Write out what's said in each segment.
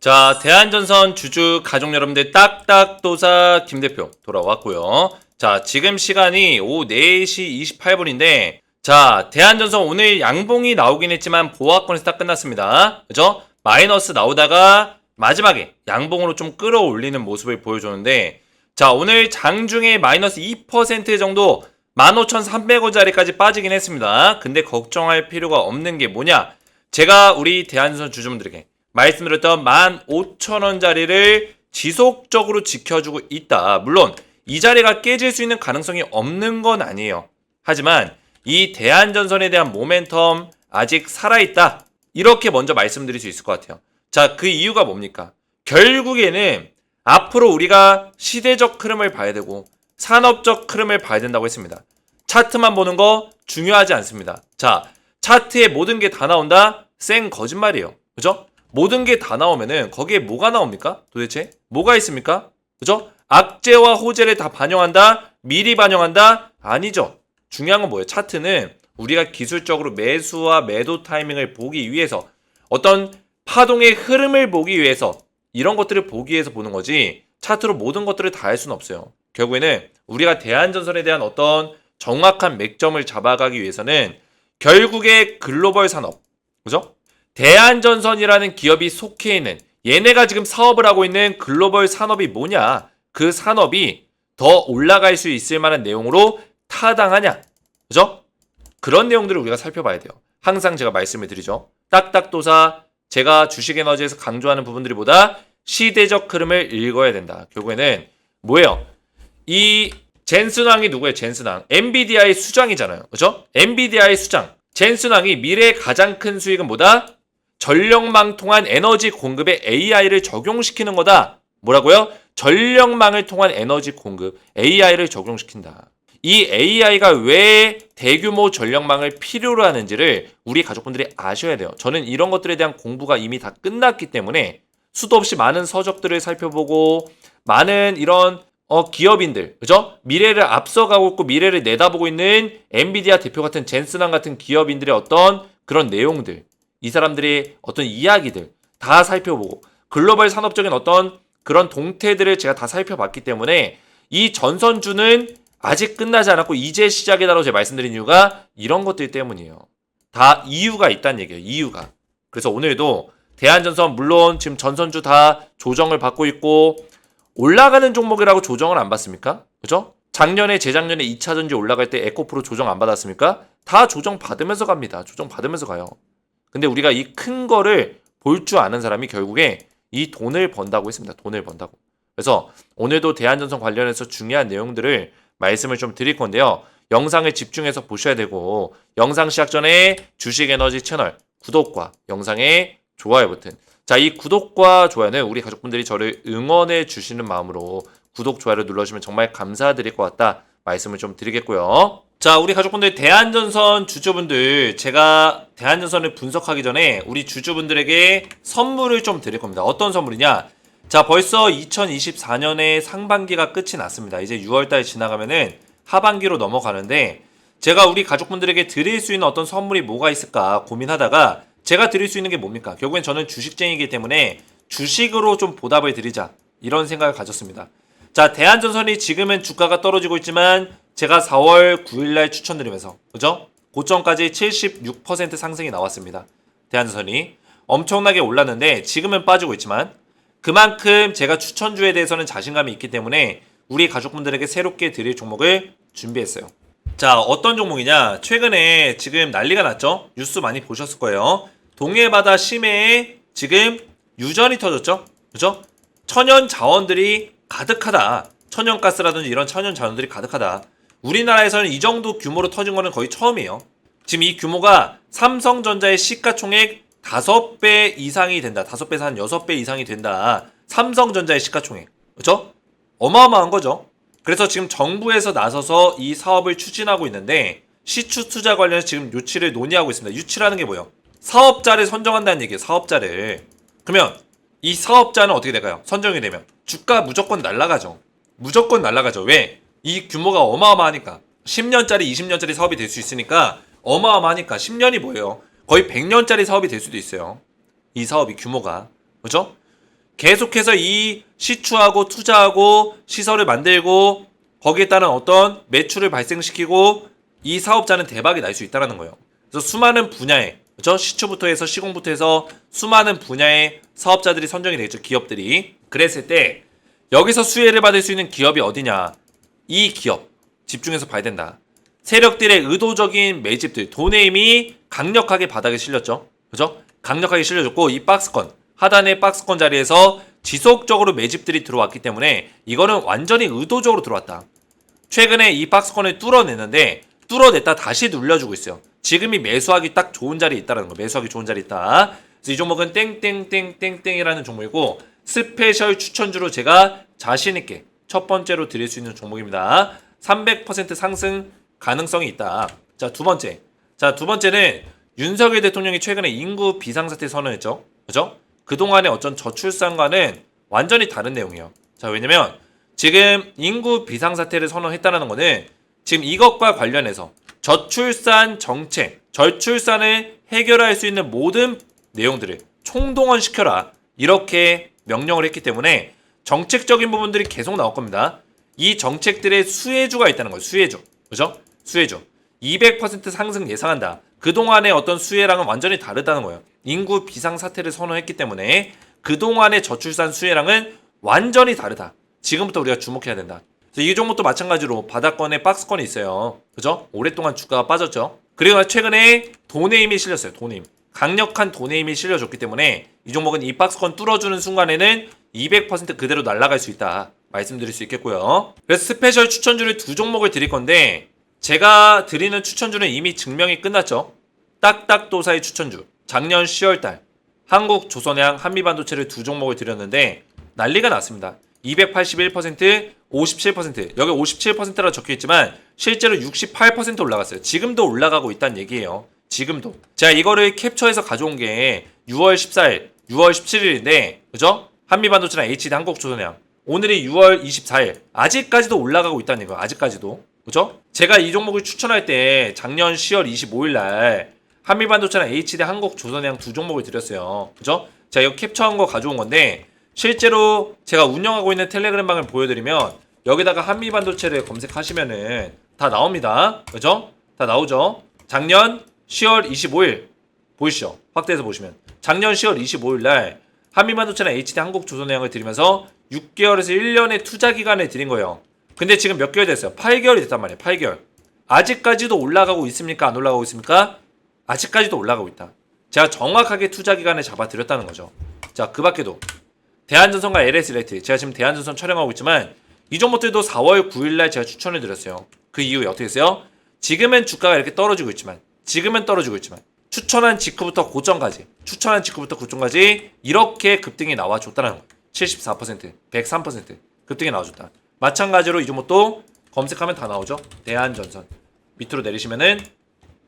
자, 대한전선 주주 가족 여러분들 딱딱도사 김대표 돌아왔고요. 자, 지금 시간이 오후 4시 28분인데 자, 대한전선 오늘 양봉이 나오긴 했지만 보합권에서 딱 끝났습니다. 그죠? 마이너스 나오다가 마지막에 양봉으로 좀 끌어올리는 모습을 보여줬는데 자, 오늘 장중에 마이너스 2% 정도 15,300원짜리까지 빠지긴 했습니다. 근데 걱정할 필요가 없는 게 뭐냐? 제가 우리 대한전선 주주분들에게 말씀드렸던 15,000원짜리를 지속적으로 지켜주고 있다. 물론 이 자리가 깨질 수 있는 가능성이 없는 건 아니에요. 하지만 이 대한전선에 대한 모멘텀 아직 살아있다. 이렇게 먼저 말씀드릴 수 있을 것 같아요. 자, 그 이유가 뭡니까? 결국에는 앞으로 우리가 시대적 흐름을 봐야 되고 산업적 흐름을 봐야 된다고 했습니다. 차트만 보는 거 중요하지 않습니다. 자, 차트에 모든 게 다 나온다? 쌩 거짓말이에요. 그죠? 모든 게 다 나오면은 거기에 뭐가 나옵니까? 도대체? 뭐가 있습니까? 그죠? 악재와 호재를 다 반영한다? 미리 반영한다? 아니죠. 중요한 건 뭐예요? 차트는 우리가 기술적으로 매수와 매도 타이밍을 보기 위해서 어떤 파동의 흐름을 보기 위해서 이런 것들을 보기 위해서 보는 거지 차트로 모든 것들을 다 할 수는 없어요. 결국에는 우리가 대한전선에 대한 어떤 정확한 맥점을 잡아가기 위해서는 결국에 글로벌 산업, 그죠? 대한전선이라는 기업이 속해 있는 얘네가 지금 사업을 하고 있는 글로벌 산업이 뭐냐? 그 산업이 더 올라갈 수 있을 만한 내용으로 타당하냐? 그죠? 그런 내용들을 우리가 살펴봐야 돼요. 항상 제가 말씀을 드리죠. 딱딱도사 제가 주식에너지에서 강조하는 부분들보다 시대적 흐름을 읽어야 된다. 결국에는 뭐예요? 이 젠슨왕이 누구예요? 젠슨왕. 엔비디아의 수장이잖아요. 그죠? 엔비디아의 수장. 젠슨왕이 미래의 가장 큰 수익은 뭐다? 전력망 통한 에너지 공급에 AI를 적용시키는 거다. 뭐라고요? 전력망을 통한 에너지 공급, AI를 적용시킨다. 이 AI가 왜 대규모 전력망을 필요로 하는지를 우리 가족분들이 아셔야 돼요. 저는 이런 것들에 대한 공부가 이미 다 끝났기 때문에 수도 없이 많은 서적들을 살펴보고 많은 이런 기업인들, 그죠? 미래를 앞서가고 있고 미래를 내다보고 있는 엔비디아 대표 같은 젠슨왕 같은 기업인들의 어떤 그런 내용들, 이 사람들의 어떤 이야기들 다 살펴보고 글로벌 산업적인 어떤 그런 동태들을 제가 다 살펴봤기 때문에 이 전선주는 아직 끝나지 않았고 이제 시작이다라고 제가 말씀드린 이유가 이런 것들 때문이에요. 다 이유가 있다는 얘기예요. 이유가. 그래서 오늘도 대한전선 물론 지금 전선주 다 조정을 받고 있고 올라가는 종목이라고 조정을 안 받습니까? 그죠? 작년에 재작년에 2차전지 올라갈 때 에코프로 조정 안 받았습니까? 다 조정 받으면서 갑니다. 조정 받으면서 가요. 근데 우리가 이 큰 거를 볼 줄 아는 사람이 결국에 이 돈을 번다고 했습니다. 돈을 번다고. 그래서 오늘도 대한전선 관련해서 중요한 내용들을 말씀을 좀 드릴 건데요. 영상을 집중해서 보셔야 되고 영상 시작 전에 주식에너지 채널 구독과 영상에 좋아요 버튼. 자, 이 구독과 좋아요는 우리 가족분들이 저를 응원해 주시는 마음으로 구독, 좋아요를 눌러주시면 정말 감사드릴 것 같다 말씀을 좀 드리겠고요. 자, 우리 가족분들 대한전선 주주분들 제가 대한전선을 분석하기 전에 우리 주주분들에게 선물을 좀 드릴 겁니다. 어떤 선물이냐? 자, 벌써 2024년의 상반기가 끝이 났습니다. 이제 6월달 지나가면은 하반기로 넘어가는데 제가 우리 가족분들에게 드릴 수 있는 어떤 선물이 뭐가 있을까 고민하다가 제가 드릴 수 있는 게 뭡니까? 결국엔 저는 주식쟁이기 때문에 주식으로 좀 보답을 드리자 이런 생각을 가졌습니다. 자, 대한전선이 지금은 주가가 떨어지고 있지만 제가 4월 9일날 추천드리면서 그죠? 고점까지 76% 상승이 나왔습니다. 대한전선이 엄청나게 올랐는데 지금은 빠지고 있지만 그만큼 제가 추천주에 대해서는 자신감이 있기 때문에 우리 가족분들에게 새롭게 드릴 종목을 준비했어요. 자, 어떤 종목이냐? 최근에 지금 난리가 났죠? 뉴스 많이 보셨을 거예요. 동해바다 심해에 지금 유전이 터졌죠? 그죠? 천연 자원들이 가득하다. 천연가스라든지 이런 천연 자원들이 가득하다. 우리나라에서는 이 정도 규모로 터진 거는 거의 처음이에요. 지금 이 규모가 삼성전자의 시가총액 5배 이상이 된다. 5배에서 한 6배 이상이 된다. 삼성전자의 시가총액. 그죠? 어마어마한 거죠. 그래서 지금 정부에서 나서서 이 사업을 추진하고 있는데 시추 투자 관련해서 지금 유치를 논의하고 있습니다. 유치라는 게 뭐예요? 사업자를 선정한다는 얘기예요. 사업자를. 그러면 이 사업자는 어떻게 될까요? 선정이 되면 주가 무조건 날아가죠. 무조건 날아가죠. 왜? 이 규모가 어마어마하니까. 10년짜리 20년짜리 사업이 될 수 있으니까 어마어마하니까 10년이 뭐예요? 거의 100년짜리 사업이 될 수도 있어요. 이 사업이 규모가. 그죠? 계속해서 이 시추하고 투자하고 시설을 만들고 거기에 따른 어떤 매출을 발생시키고 이 사업자는 대박이 날 수 있다는 거예요. 그래서 수많은 분야에, 그렇죠? 시추부터 해서 시공부터 해서 수많은 분야의 사업자들이 선정이 되겠죠. 기업들이. 그랬을 때 여기서 수혜를 받을 수 있는 기업이 어디냐? 이 기업 집중해서 봐야 된다. 세력들의 의도적인 매집들, 돈의 힘이 강력하게 바닥에 실렸죠. 그죠? 강력하게 실려졌고 이 박스권, 하단의 박스권 자리에서 지속적으로 매집들이 들어왔기 때문에 이거는 완전히 의도적으로 들어왔다. 최근에 이 박스권을 뚫어냈는데 뚫어냈다 다시 눌려주고 있어요. 지금이 매수하기 딱 좋은 자리에 있다는 거. 매수하기 좋은 자리에 있다. 그래서 이 종목은 땡땡땡땡땡이라는 종목이고 스페셜 추천주로 제가 자신있게 첫 번째로 드릴 수 있는 종목입니다. 300% 상승 가능성이 있다. 자, 두 번째는 윤석열 대통령이 최근에 인구 비상사태 선언했죠. 그죠? 그동안의 어떤 저출산과는 완전히 다른 내용이에요. 자, 왜냐면 지금 인구 비상사태를 선언했다는 거는 지금 이것과 관련해서 저출산 정책, 저출산을 해결할 수 있는 모든 내용들을 총동원시켜라. 이렇게 명령을 했기 때문에 정책적인 부분들이 계속 나올 겁니다. 이 정책들의 수혜주가 있다는 거예요. 수혜주. 그죠? 수혜주. 200% 상승 예상한다. 그동안의 어떤 수혜랑은 완전히 다르다는 거예요. 인구 비상사태를 선언했기 때문에 그동안의 저출산 수혜랑은 완전히 다르다. 지금부터 우리가 주목해야 된다. 이 종목도 마찬가지로 바닥권에 박스권이 있어요. 그죠? 오랫동안 주가가 빠졌죠. 그리고 최근에 돈의 힘이 실렸어요. 돈의 힘. 강력한 돈의 힘이 실려줬기 때문에 이 종목은 이 박스권 뚫어주는 순간에는 200% 그대로 날아갈 수 있다. 말씀드릴 수 있겠고요. 그래서 스페셜 추천주를 두 종목을 드릴 건데 제가 드리는 추천주는 이미 증명이 끝났죠. 딱딱도사의 추천주. 작년 10월달 한국조선해양 한미반도체를 두 종목을 드렸는데 난리가 났습니다. 281%, 57%. 여기 57%라고 적혀있지만 실제로 68% 올라갔어요. 지금도 올라가고 있다는 얘기예요. 지금도. 제가 이거를 캡처해서 가져온 게 6월 14일, 6월 17일인데 그죠? 한미반도체랑 HD 한국조선해양. 오늘이 6월 24일. 아직까지도 올라가고 있다는 거예요. 아직까지도. 그죠? 제가 이 종목을 추천할 때 작년 10월 25일 날 한미반도체랑 HD 한국조선해양 두 종목을 드렸어요. 그죠? 제가 이거 캡처한 거 가져온 건데 실제로 제가 운영하고 있는 텔레그램 방을 보여드리면 여기다가 한미반도체를 검색하시면은 다 나옵니다. 그죠? 다 나오죠? 작년 10월 25일 보이시죠? 확대해서 보시면 작년 10월 25일 날 한미반도체랑 HD 한국조선해양을 드리면서 6개월에서 1년의 투자 기간을 드린 거예요. 근데 지금 몇 개월 됐어요? 8개월이 됐단 말이에요. 8개월. 아직까지도 올라가고 있습니까? 안 올라가고 있습니까? 아직까지도 올라가고 있다. 제가 정확하게 투자 기간을 잡아드렸다는 거죠. 자, 그 밖에도 대한전선과 LS일렉트릭, 제가 지금 대한전선 촬영하고 있지만 이 종목들도 4월 9일날 제가 추천을 드렸어요. 그 이후에 어떻게 했어요? 지금은 주가가 이렇게 떨어지고 있지만 추천한 직후부터 고점까지 이렇게 급등이 나와줬다는 거예요. 74%, 103% 급등이 나와줬다. 마찬가지로 이 종목도 검색하면 다 나오죠. 대한전선 밑으로 내리시면은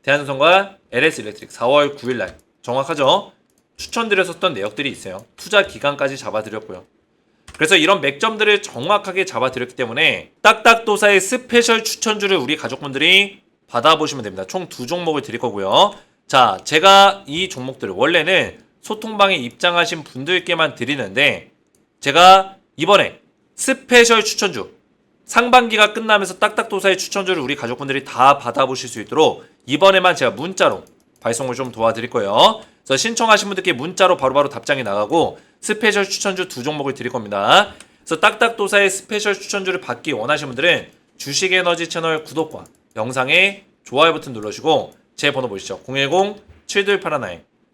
대한전선과 LS일렉트릭 4월 9일날 정확하죠? 추천드렸었던 내역들이 있어요. 투자 기간까지 잡아드렸고요. 그래서 이런 맥점들을 정확하게 잡아드렸기 때문에 딱딱도사의 스페셜 추천주를 우리 가족분들이 받아보시면 됩니다. 총 두 종목을 드릴 거고요. 자, 제가 이 종목들을 원래는 소통방에 입장하신 분들께만 드리는데 제가 이번에 스페셜 추천주 상반기가 끝나면서 딱딱도사의 추천주를 우리 가족분들이 다 받아보실 수 있도록 이번에만 제가 문자로 발송을 좀 도와드릴 거예요. 그래서 신청하신 분들께 문자로 바로바로 답장이 나가고 스페셜 추천주 두 종목을 드릴 겁니다. 그래서 딱딱도사의 스페셜 추천주를 받기 원하시는 분들은 주식에너지 채널 구독과 영상에 좋아요 버튼 눌러주시고 제 번호 보시죠.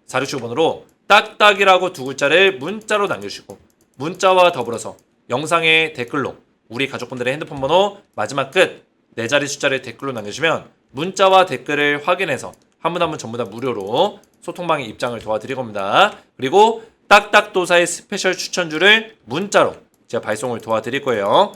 010-7281-4675번호로 딱딱이라고 두 글자를 문자로 남겨주시고 문자와 더불어서 영상의 댓글로 우리 가족분들의 핸드폰 번호 마지막 끝 4자리 숫자를 댓글로 남겨주시면 문자와 댓글을 확인해서 한 분 한 분 전부 다 무료로 소통방에 입장을 도와드릴 겁니다. 그리고 딱딱도사의 스페셜 추천주를 문자로 제가 발송을 도와드릴 거예요.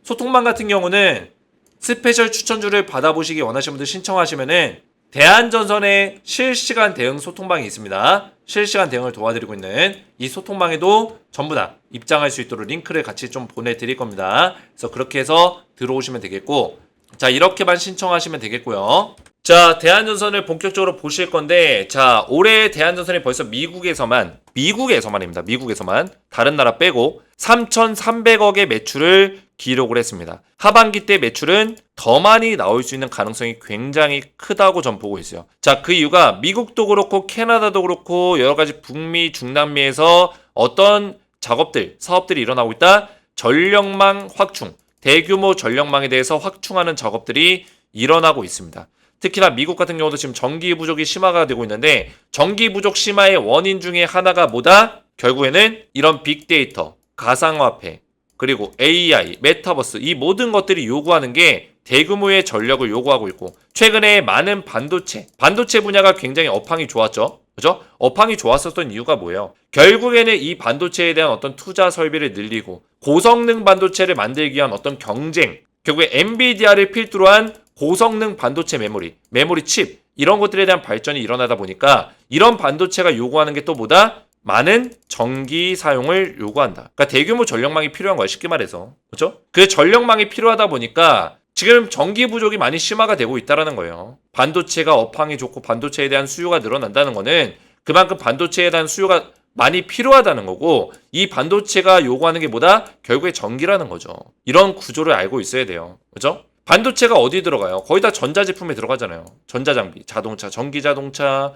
소통방 같은 경우는 스페셜 추천주를 받아보시기 원하시는 분들 신청하시면은 대한전선의 실시간 대응 소통방이 있습니다. 실시간 대응을 도와드리고 있는 이 소통방에도 전부 다 입장할 수 있도록 링크를 같이 좀 보내드릴 겁니다. 그래서 그렇게 해서 들어오시면 되겠고 자 이렇게만 신청하시면 되겠고요. 자, 대한전선을 본격적으로 보실 건데, 자, 올해 대한전선이 벌써 미국에서만입니다. 미국에서만 다른 나라 빼고 3,300억의 매출을 기록을 했습니다. 하반기 때 매출은 더 많이 나올 수 있는 가능성이 굉장히 크다고 전 보고 있어요. 자, 그 이유가 미국도 그렇고 캐나다도 그렇고 여러 가지 북미, 중남미에서 어떤 작업들, 사업들이 일어나고 있다. 전력망 확충, 대규모 전력망에 대해서 확충하는 작업들이 일어나고 있습니다. 특히나 미국 같은 경우도 지금 전기 부족이 심화가 되고 있는데 전기 부족 심화의 원인 중에 하나가 뭐다? 결국에는 이런 빅데이터, 가상화폐, 그리고 AI, 메타버스 이 모든 것들이 요구하는 게 대규모의 전력을 요구하고 있고 최근에 많은 반도체 분야가 굉장히 업황이 좋았죠. 그죠? 업황이 좋았었던 이유가 뭐예요? 결국에는 이 반도체에 대한 어떤 투자 설비를 늘리고 고성능 반도체를 만들기 위한 어떤 경쟁, 결국에 엔비디아를 필두로 한 고성능 반도체 메모리 칩 이런 것들에 대한 발전이 일어나다 보니까 이런 반도체가 요구하는 게 또 뭐다? 많은 전기 사용을 요구한다. 그러니까 대규모 전력망이 필요한 거야. 쉽게 말해서. 그렇죠? 그 전력망이 필요하다 보니까 지금 전기 부족이 많이 심화가 되고 있다는 거예요. 반도체가 업황이 좋고 반도체에 대한 수요가 늘어난다는 거는 그만큼 반도체에 대한 수요가 많이 필요하다는 거고 이 반도체가 요구하는 게 뭐다? 결국에 전기라는 거죠. 이런 구조를 알고 있어야 돼요. 그렇죠? 반도체가 어디 들어가요? 거의 다 전자제품에 들어가잖아요. 전자장비, 자동차, 전기자동차,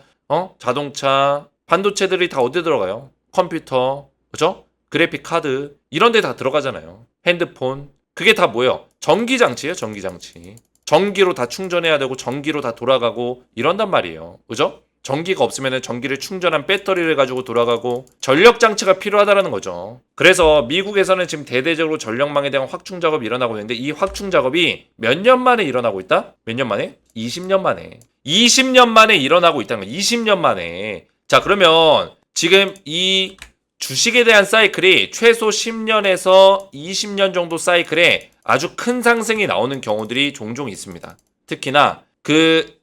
자동차, 반도체들이 다 어디 들어가요? 컴퓨터, 그죠? 그래픽 카드 이런 데 다 들어가잖아요. 핸드폰 그게 다 뭐예요? 전기장치예요. 전기장치. 전기로 다 충전해야 되고 전기로 다 돌아가고 이런단 말이에요. 그죠? 전기가 없으면 전기를 충전한 배터리를 가지고 돌아가고 전력장치가 필요하다는 거죠. 그래서 미국에서는 지금 대대적으로 전력망에 대한 확충 작업이 일어나고 있는데 이 확충 작업이 몇 년 만에 일어나고 있다? 몇 년 만에? 20년 만에. 20년 만에 일어나고 있다는 거예요. 20년 만에. 자, 그러면 지금 이 주식에 대한 사이클이 최소 10년에서 20년 정도 사이클에 아주 큰 상승이 나오는 경우들이 종종 있습니다. 특히나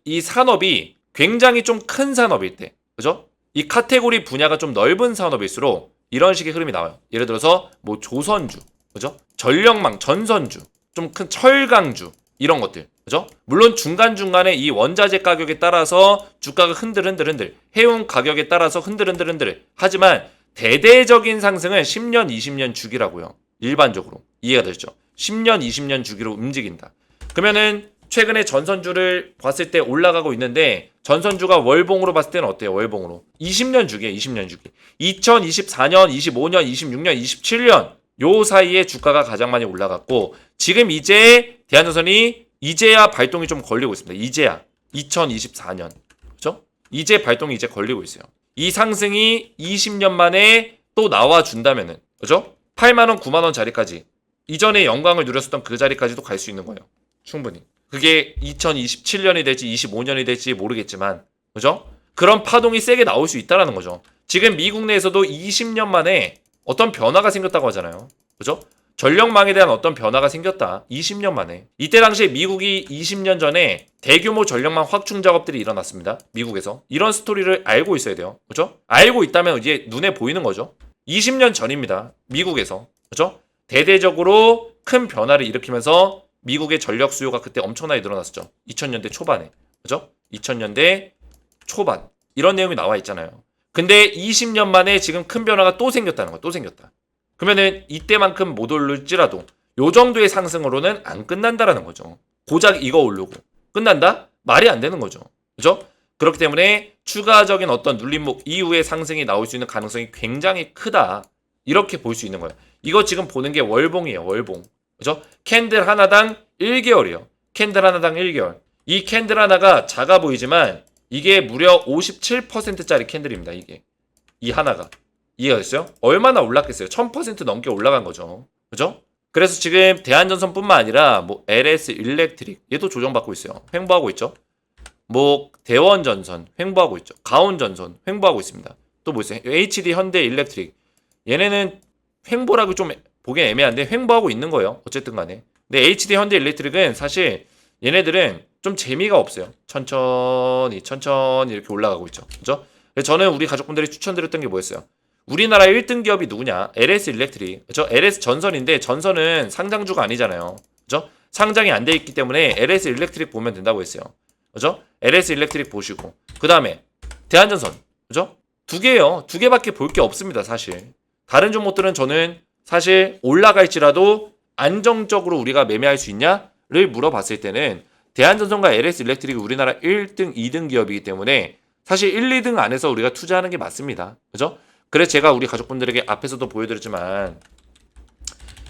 이 산업이 굉장히 좀 큰 산업일 때, 그죠? 이 카테고리 분야가 좀 넓은 산업일수록 이런 식의 흐름이 나와요. 예를 들어서 뭐 조선주, 그죠? 전력망, 전선주, 좀 큰 철강주 이런 것들, 그죠? 물론 중간중간에 이 원자재 가격에 따라서 주가가 흔들흔들 해운 가격에 따라서 흔들흔들 하지만 대대적인 상승은 10년, 20년 주기라고요. 일반적으로 이해가 되죠? 10년, 20년 주기로 움직인다. 그러면은 최근에 전선주를 봤을 때 올라가고 있는데 전선주가 월봉으로 봤을 때는 어때요? 월봉으로 20년 주기에 20년 주기 2024년, 25년, 26년, 27년 요 사이에 주가가 가장 많이 올라갔고 지금 이제 대한전선이 이제야 발동이 좀 걸리고 있습니다. 이제야 2024년 그렇죠? 이제 발동이 이제 걸리고 있어요. 이 상승이 20년 만에 또 나와준다면은 그죠? 8만원, 9만원 자리까지 이전에 영광을 누렸었던 그 자리까지도 갈 수 있는 거예요. 충분히. 그게 2027년이 될지 25년이 될지 모르겠지만 그죠? 그런 파동이 세게 나올 수 있다는 거죠. 지금 미국 내에서도 20년 만에 어떤 변화가 생겼다고 하잖아요. 그죠? 전력망에 대한 어떤 변화가 생겼다. 20년 만에. 이때 당시에 미국이 20년 전에 대규모 전력망 확충 작업들이 일어났습니다. 미국에서. 이런 스토리를 알고 있어야 돼요. 그죠? 알고 있다면 이제 눈에 보이는 거죠. 20년 전입니다. 미국에서. 그죠? 대대적으로 큰 변화를 일으키면서 미국의 전력 수요가 그때 엄청나게 늘어났었죠. 2000년대 초반에. 그죠? 2000년대 초반. 이런 내용이 나와 있잖아요. 근데 20년 만에 지금 큰 변화가 또 생겼다는 거야. 또 생겼다. 그러면은 이때만큼 못 오를지라도 요 정도의 상승으로는 안 끝난다라는 거죠. 고작 이거 오르고 끝난다? 말이 안 되는 거죠. 그죠? 그렇기 때문에 추가적인 어떤 눌림목 이후에 상승이 나올 수 있는 가능성이 굉장히 크다. 이렇게 볼 수 있는 거예요. 이거 지금 보는 게 월봉이에요. 월봉. 그죠? 캔들 하나당 1개월이에요. 캔들 하나당 1개월. 이 캔들 하나가 작아 보이지만 이게 무려 57%짜리 캔들입니다. 이게. 이 하나가. 이해가 됐어요? 얼마나 올랐겠어요? 1000% 넘게 올라간 거죠. 그죠? 그래서 지금 대한전선뿐만 아니라 뭐 LS 일렉트릭 얘도 조정받고 있어요. 횡보하고 있죠. 뭐 대원전선 횡보하고 있죠. 가온전선 횡보하고 있습니다. 또 뭐 있어요? HD 현대 일렉트릭 얘네는 횡보라고 좀 보기엔 애매한데 횡보하고 있는 거예요. 어쨌든 간에. 근데 HD 현대 일렉트릭은 사실 얘네들은 좀 재미가 없어요. 천천히 이렇게 올라가고 있죠. 그죠? 그래서 저는 우리 가족분들이 추천드렸던 게 뭐였어요? 우리나라 1등 기업이 누구냐? LS 일렉트릭. 그죠? LS 전선인데 전선은 상장주가 아니잖아요. 그죠? 상장이 안 돼 있기 때문에 LS 일렉트릭 보면 된다고 했어요. 그죠? LS 일렉트릭 보시고 그 다음에 대한전선, 그죠? 두 개예요. 두 개밖에 볼 게 없습니다, 사실. 다른 종목들은 저는 사실 올라갈지라도 안정적으로 우리가 매매할 수 있냐를 물어봤을 때는 대한전선과 LS 일렉트릭이 우리나라 1등, 2등 기업이기 때문에 사실 1, 2등 안에서 우리가 투자하는 게 맞습니다. 그죠? 그래서 제가 우리 가족분들에게 앞에서도 보여드렸지만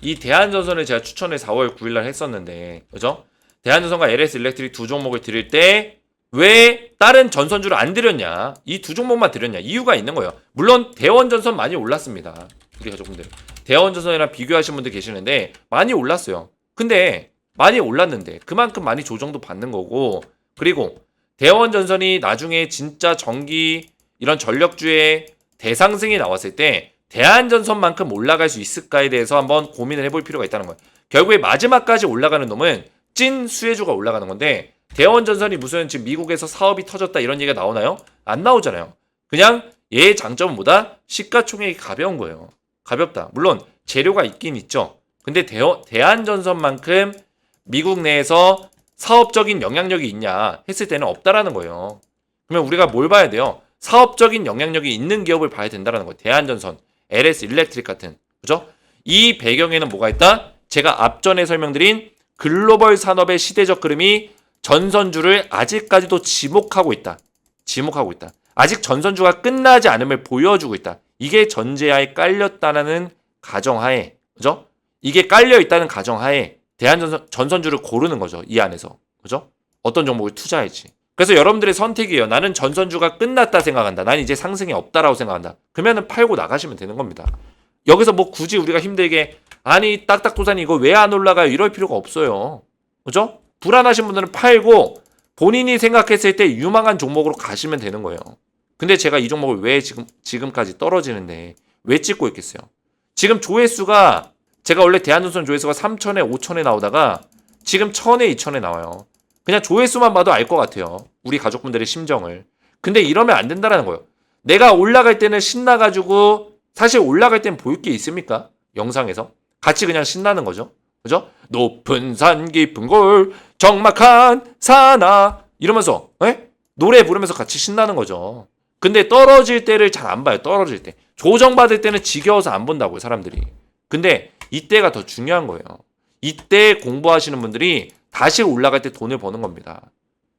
이 대한전선을 제가 추천을 4월 9일날 했었는데, 그죠? 대한전선과 LS 일렉트릭 두 종목을 드릴 때 왜 다른 전선주를 안 드렸냐? 이 두 종목만 드렸냐? 이유가 있는 거예요. 물론 대원전선 많이 올랐습니다. 우리 가족분들. 대원전선이랑 비교하신 분들 계시는데 많이 올랐어요. 근데 많이 올랐는데 그만큼 많이 조정도 받는 거고, 그리고 대원전선이 나중에 진짜 전기 이런 전력주의 대상승이 나왔을 때 대한전선만큼 올라갈 수 있을까에 대해서 한번 고민을 해볼 필요가 있다는 거예요. 결국에 마지막까지 올라가는 놈은 찐 수혜주가 올라가는 건데 대원전선이 무슨 지금 미국에서 사업이 터졌다 이런 얘기가 나오나요? 안 나오잖아요. 그냥 얘의 장점은 뭐다? 시가총액이 가벼운 거예요. 가볍다. 물론 재료가 있긴 있죠. 근데 대한전선만큼 미국 내에서 사업적인 영향력이 있냐 했을 때는 없다라는 거예요. 그러면 우리가 뭘 봐야 돼요? 사업적인 영향력이 있는 기업을 봐야 된다는 거예요. 대한전선, LS 일렉트릭 같은. 그죠? 이 배경에는 뭐가 있다? 제가 앞전에 설명드린 글로벌 산업의 시대적 흐름이 전선주를 아직까지도 지목하고 있다. 지목하고 있다. 아직 전선주가 끝나지 않음을 보여주고 있다. 이게 전제하에 깔렸다는 가정하에, 그죠? 이게 깔려있다는 가정하에 전선주를 고르는 거죠. 이 안에서. 그죠? 어떤 종목을 투자할지. 그래서 여러분들의 선택이에요. 나는 전선주가 끝났다 생각한다. 난 이제 상승이 없다라고 생각한다. 그러면은 팔고 나가시면 되는 겁니다. 여기서 뭐 굳이 우리가 힘들게 아니 딱딱도산이 이거 왜 안 올라가요? 이럴 필요가 없어요. 그죠? 불안하신 분들은 팔고 본인이 생각했을 때 유망한 종목으로 가시면 되는 거예요. 근데 제가 이 종목을 왜 지금까지 떨어지는데 왜 찍고 있겠어요? 지금 조회수가 제가 원래 대한전선 조회수가 3,000에 5,000에 나오다가 지금 1,000에 2,000에 나와요. 그냥 조회수만 봐도 알 것 같아요. 우리 가족분들의 심정을. 근데 이러면 안 된다는 거예요. 내가 올라갈 때는 신나가지고 사실 올라갈 땐 보일 게 있습니까? 영상에서. 같이 그냥 신나는 거죠. 그죠? 높은 산 깊은 골 적막한 산하 이러면서 노래 부르면서 같이 신나는 거죠. 근데 떨어질 때를 잘 안 봐요. 떨어질 때. 조정받을 때는 지겨워서 안 본다고요. 사람들이. 근데 이때가 더 중요한 거예요. 이때 공부하시는 분들이 다시 올라갈 때 돈을 버는 겁니다.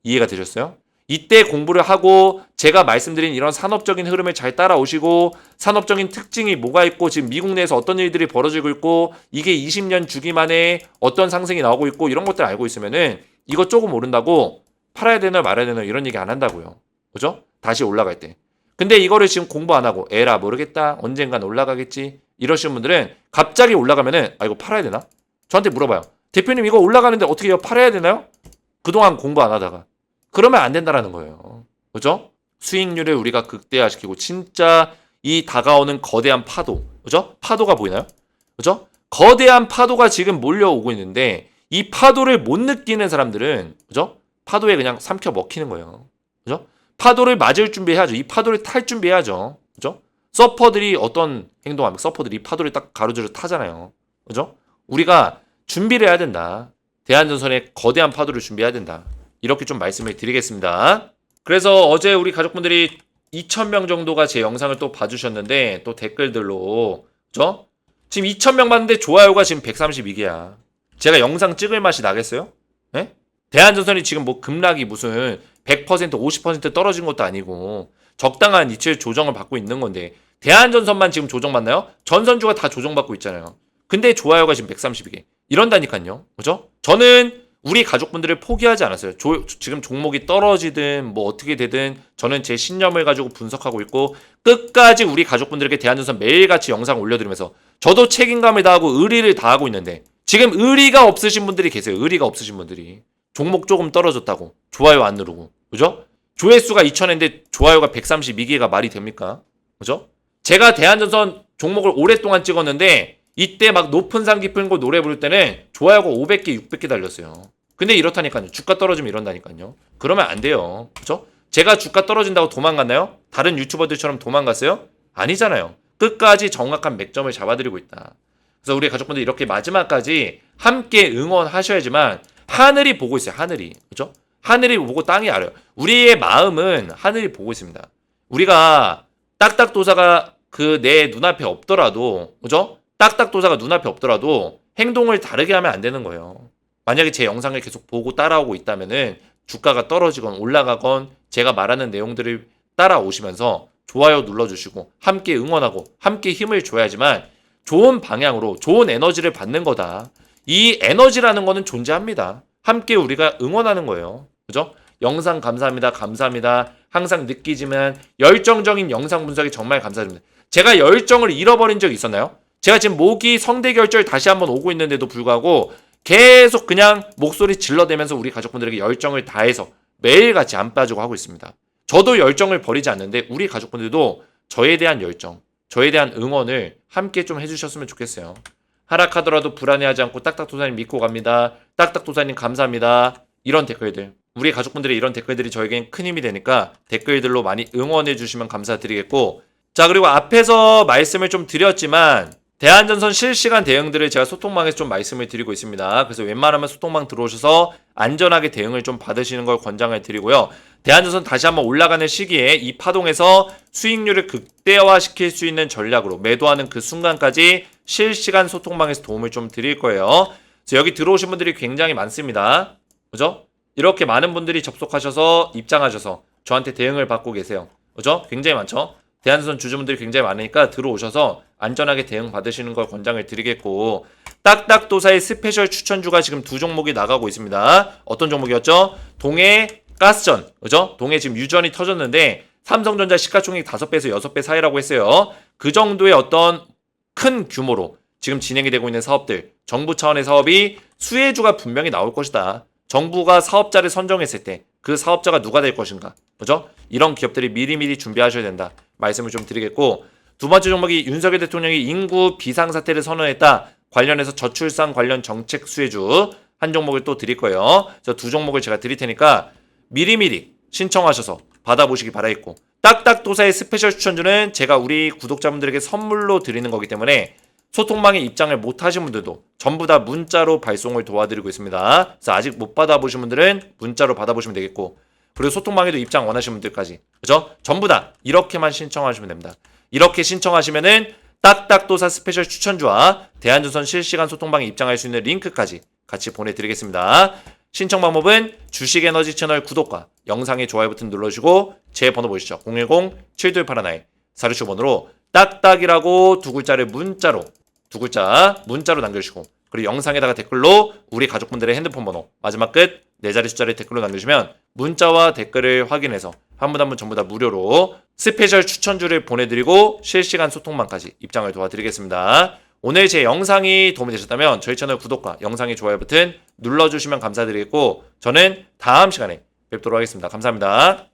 이해가 되셨어요? 이때 공부를 하고 제가 말씀드린 이런 산업적인 흐름을 잘 따라오시고 산업적인 특징이 뭐가 있고 지금 미국 내에서 어떤 일들이 벌어지고 있고 이게 20년 주기 만에 어떤 상승이 나오고 있고 이런 것들 알고 있으면은 이거 조금 오른다고 팔아야 되나 말아야 되나 이런 얘기 안 한다고요. 그죠? 다시 올라갈 때. 근데 이거를 지금 공부 안 하고 에라 모르겠다. 언젠간 올라가겠지. 이러시는 분들은 갑자기 올라가면은 이거 팔아야 되나? 저한테 물어봐요. 대표님 이거 올라가는데 어떻게 해요? 팔아야 되나요? 그동안 공부 안 하다가. 그러면 안 된다라는 거예요. 그죠? 수익률을 우리가 극대화시키고 진짜 이 다가오는 거대한 파도. 그죠? 파도가 보이나요? 그죠? 거대한 파도가 지금 몰려오고 있는데 이 파도를 못 느끼는 사람들은 그죠? 파도에 그냥 삼켜 먹히는 거예요. 그죠? 파도를 맞을 준비해야죠. 이 파도를 탈 준비해야죠. 그죠? 서퍼들이 어떤 행동합니까? 서퍼들이 파도를 딱 가로질러 타잖아요. 그죠? 우리가 준비를 해야 된다. 대한전선의 거대한 파도를 준비해야 된다. 이렇게 좀 말씀을 드리겠습니다. 그래서 어제 우리 가족분들이 2,000명 정도가 제 영상을 또 봐주셨는데 또 댓글들로 그죠? 지금 2,000명 봤는데 좋아요가 지금 132개야. 제가 영상 찍을 맛이 나겠어요? 네? 대한전선이 지금 뭐 급락이 무슨 100% 50% 떨어진 것도 아니고 적당한 이치의 조정을 받고 있는 건데 대한전선만 지금 조정받나요? 전선주가 다 조정받고 있잖아요. 근데 좋아요가 지금 132개. 이런다니까요. 그죠? 저는 우리 가족분들을 포기하지 않았어요. 지금 종목이 떨어지든 뭐 어떻게 되든 저는 제 신념을 가지고 분석하고 있고 끝까지 우리 가족분들에게 대한전선 매일같이 영상 올려드리면서 저도 책임감을 다하고 의리를 다하고 있는데 지금 의리가 없으신 분들이 계세요. 의리가 없으신 분들이. 종목 조금 떨어졌다고 좋아요 안 누르고. 그죠? 조회수가 2,000인데 좋아요가 132개가 말이 됩니까? 그죠? 제가 대한전선 종목을 오랫동안 찍었는데 이때 막 높은 산 깊은 곳 노래 부를 때는 좋아요가 500개, 600개 달렸어요. 근데 이렇다니까요. 주가 떨어지면 이런다니까요. 그러면 안 돼요. 그렇죠? 제가 주가 떨어진다고 도망갔나요? 다른 유튜버들처럼 도망갔어요? 아니잖아요. 끝까지 정확한 맥점을 잡아드리고 있다. 그래서 우리 가족분들 이렇게 마지막까지 함께 응원하셔야지만 하늘이 보고 있어요. 하늘이. 그렇죠? 하늘이 보고 땅이 알아요. 우리의 마음은 하늘이 보고 있습니다. 우리가 딱딱도사가 그 내 눈앞에 없더라도, 그죠? 딱딱도사가 눈앞에 없더라도 행동을 다르게 하면 안 되는 거예요. 만약에 제 영상을 계속 보고 따라오고 있다면은 주가가 떨어지건 올라가건 제가 말하는 내용들을 따라오시면서 좋아요 눌러주시고 함께 응원하고 함께 힘을 줘야지만 좋은 방향으로 좋은 에너지를 받는 거다. 이 에너지라는 거는 존재합니다. 함께 우리가 응원하는 거예요. 그죠? 영상 감사합니다. 감사합니다. 항상 느끼지만 열정적인 영상 분석이 정말 감사드립니다. 제가 열정을 잃어버린 적이 있었나요? 제가 지금 목이 성대결절 다시 한번 오고 있는데도 불구하고 계속 그냥 목소리 질러대면서 우리 가족분들에게 열정을 다해서 매일같이 안 빠지고 하고 있습니다. 저도 열정을 버리지 않는데 우리 가족분들도 저에 대한 열정, 저에 대한 응원을 함께 좀 해주셨으면 좋겠어요. 하락하더라도 불안해하지 않고 딱딱도사님 믿고 갑니다. 딱딱도사님 감사합니다. 이런 댓글들. 우리 가족분들의 이런 댓글들이 저에겐 큰 힘이 되니까 댓글들로 많이 응원해 주시면 감사드리겠고, 자, 그리고 앞에서 말씀을 좀 드렸지만 대한전선 실시간 대응들을 제가 소통망에서 좀 말씀을 드리고 있습니다. 그래서 웬만하면 소통망 들어오셔서 안전하게 대응을 좀 받으시는 걸 권장을 드리고요. 대한전선 다시 한번 올라가는 시기에 이 파동에서 수익률을 극대화시킬 수 있는 전략으로 매도하는 그 순간까지 실시간 소통망에서 도움을 좀 드릴 거예요. 그래서 여기 들어오신 분들이 굉장히 많습니다. 그죠? 이렇게 많은 분들이 접속하셔서 입장하셔서 저한테 대응을 받고 계세요. 그죠? 굉장히 많죠? 대한전선 주주분들이 굉장히 많으니까 들어오셔서 안전하게 대응 받으시는 걸 권장을 드리겠고, 딱딱도사의 스페셜 추천주가 지금 두 종목이 나가고 있습니다. 어떤 종목이었죠? 동해 가스전, 그죠? 동해 지금 유전이 터졌는데 삼성전자 시가총액 5배에서 6배 사이라고 했어요. 그 정도의 어떤 큰 규모로 지금 진행이 되고 있는 사업들, 정부 차원의 사업이 수혜주가 분명히 나올 것이다. 정부가 사업자를 선정했을 때 그 사업자가 누가 될 것인가, 그죠? 이런 기업들이 미리미리 준비하셔야 된다 말씀을 좀 드리겠고, 두 번째 종목이 윤석열 대통령이 인구 비상사태를 선언했다 관련해서 저출산 관련 정책 수혜주 한 종목을 또 드릴 거예요. 그래서 두 종목을 제가 드릴 테니까 미리미리 신청하셔서 받아보시기 바라겠고, 딱딱도사의 스페셜 추천주는 제가 우리 구독자분들에게 선물로 드리는 거기 때문에 소통망에 입장을 못 하신 분들도 전부 다 문자로 발송을 도와드리고 있습니다. 그래서 아직 못 받아보신 분들은 문자로 받아보시면 되겠고, 그리고 소통망에도 입장 원하시는 분들까지, 그죠? 전부 다 이렇게만 신청하시면 됩니다. 이렇게 신청하시면은 딱딱도사 스페셜 추천주와 대한전선 실시간 소통방에 입장할 수 있는 링크까지 같이 보내드리겠습니다. 신청 방법은 주식에너지 채널 구독과 영상의 좋아요 버튼 눌러주시고 제 번호 보시죠. 010-7281 번호로 딱딱이라고 두 글자를 문자로 남겨주시고, 그리고 영상에다가 댓글로 우리 가족분들의 핸드폰 번호 마지막 끝 4자리 숫자를 댓글로 남겨주시면 문자와 댓글을 확인해서 한 분 한 분 전부 다 무료로 스페셜 추천주를 보내드리고 실시간 소통망까지 입장을 도와드리겠습니다. 오늘 제 영상이 도움이 되셨다면 저희 채널 구독과 영상의 좋아요 버튼 눌러주시면 감사드리겠고, 저는 다음 시간에 뵙도록 하겠습니다. 감사합니다.